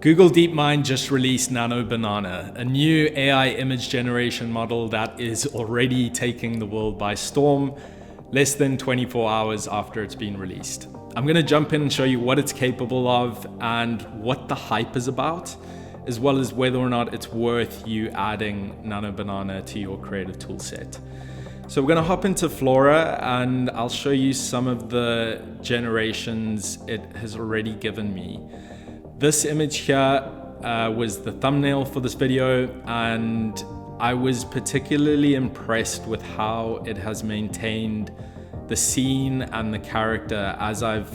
Google DeepMind just released Nano Banana, a new AI image generation model that is already taking the world by storm, less than 24 hours after it's been released. I'm gonna jump in and show you what it's capable of and what the hype is about, as well as whether or not it's worth you adding Nano Banana to your creative toolset. So we're gonna hop into Flora and I'll show you some of the generations it has already given me. This image here was the thumbnail for this video, and I was particularly impressed with how it has maintained the scene and the character as I've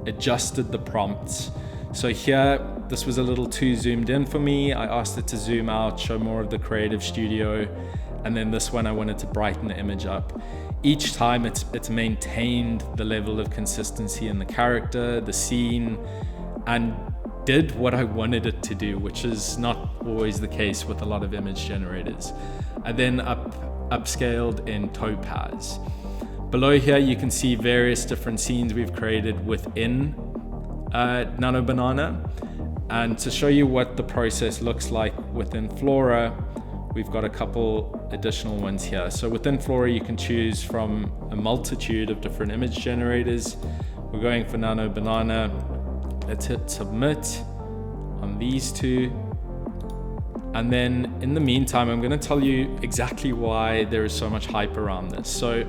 adjusted the prompts. So here, this was a little too zoomed in for me. I asked it to zoom out, show more of the creative studio, and then this one I wanted to brighten the image up. Each time it's maintained the level of consistency in the character, the scene, and did what I wanted it to do, which is not always the case with a lot of image generators. I then upscaled in Topaz. Below here, you can see various different scenes we've created within Nano Banana. And to show you what the process looks like within Flora, we've got a couple additional ones here. So within Flora, you can choose from a multitude of different image generators. We're going for Nano Banana. Let's hit submit on these two. And then in the meantime, I'm gonna tell you exactly why there is so much hype around this. So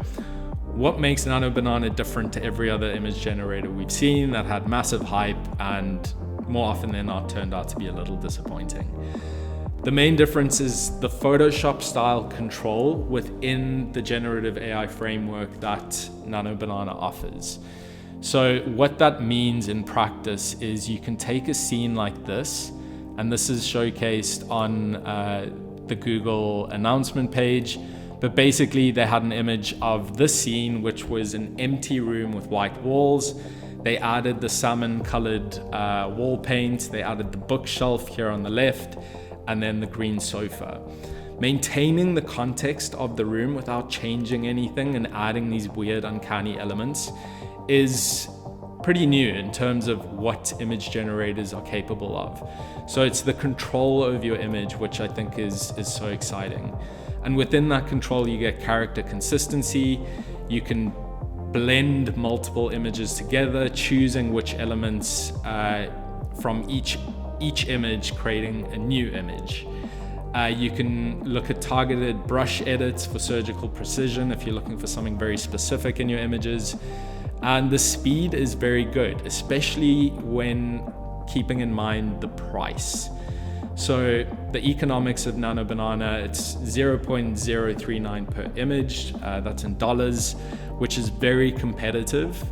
what makes Nano Banana different to every other image generator we've seen that had massive hype and more often than not turned out to be a little disappointing? The main difference is the Photoshop style control within the generative AI framework that Nano Banana offers. So what that means in practice is you can take a scene like this, and this is showcased on the Google announcement page, but basically they had an image of this scene, which was an empty room with white walls. They added the salmon colored wall paint, they added the bookshelf here on the left, and then the green sofa. Maintaining the context of the room without changing anything and adding these weird uncanny elements is pretty new in terms of what image generators are capable of. So it's the control over your image, which I think is so exciting. And within that control, you get character consistency. You can blend multiple images together, choosing which elements from each image, creating a new image. You can look at targeted brush edits for surgical precision if you're looking for something very specific in your images. And the speed is very good, especially when keeping in mind the price. So the economics of Nano Banana, it's 0.039 per image, that's in dollars, which is very competitive,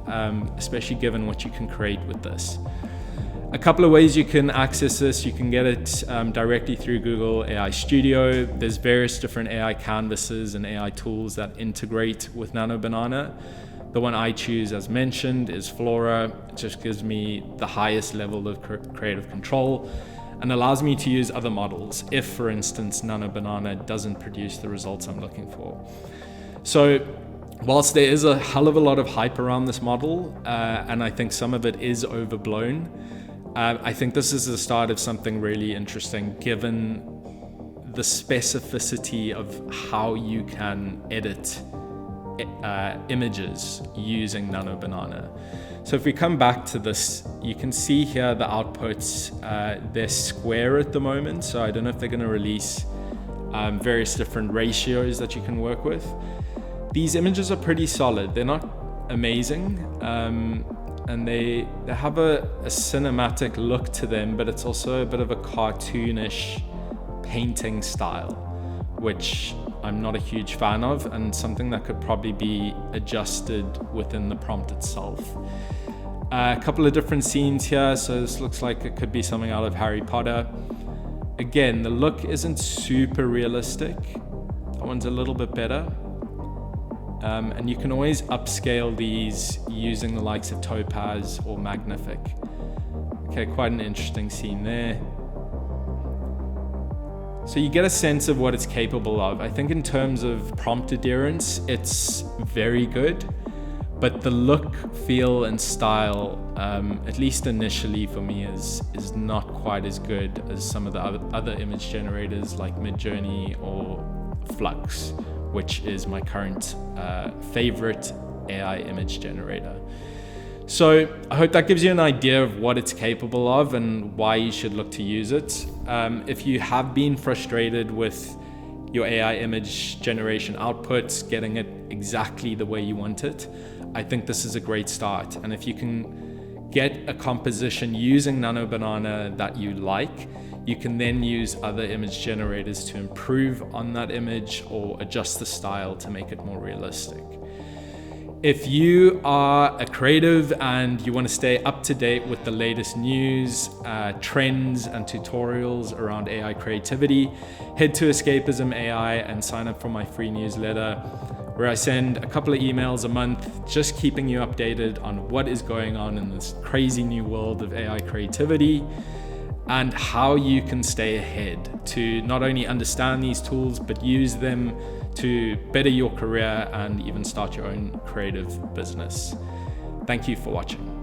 especially given what you can create with this. A couple of ways you can access this. You can get it directly through Google AI Studio. There's various different AI canvases and AI tools that integrate with Nano Banana. The one I choose, as mentioned, is Flora. It just gives me the highest level of creative control and allows me to use other models if, for instance, Nano Banana doesn't produce the results I'm looking for. So whilst there is a hell of a lot of hype around this model, and I think some of it is overblown, I think this is the start of something really interesting, given the specificity of how you can edit images using Nano Banana. So if we come back to this, you can see here the outputs, they're square at the moment. So I don't know if they're gonna release various different ratios that you can work with. These images are pretty solid. They're not amazing. And they have a cinematic look to them, but it's also a bit of a cartoonish painting style, which I'm not a huge fan of, and something that could probably be adjusted within the prompt itself. A couple of different scenes here, so this looks like it could be something out of Harry Potter. Again, the look isn't super realistic. That one's a little bit better. And you can always upscale these using the likes of Topaz or Magnific. Okay, quite an interesting scene there. So you get a sense of what it's capable of. I think in terms of prompt adherence, it's very good. but the look, feel, and style, at least initially for me, is not quite as good as some of the other image generators like Midjourney or Flux, which is my current favorite AI image generator. So I hope that gives you an idea of what it's capable of and why you should look to use it. If you have been frustrated with your AI image generation output, getting it exactly the way you want it, I think this is a great start. And if you can get a composition using Nano Banana that you like, you can then use other image generators to improve on that image or adjust the style to make it more realistic. If you are a creative and you want to stay up to date with the latest news, trends, and tutorials around AI creativity, head to Escapism AI and sign up for my free newsletter, where I send a couple of emails a month just keeping you updated on what is going on in this crazy new world of AI creativity and how you can stay ahead to not only understand these tools, but use them to better your career and even start your own creative business. Thank you for watching.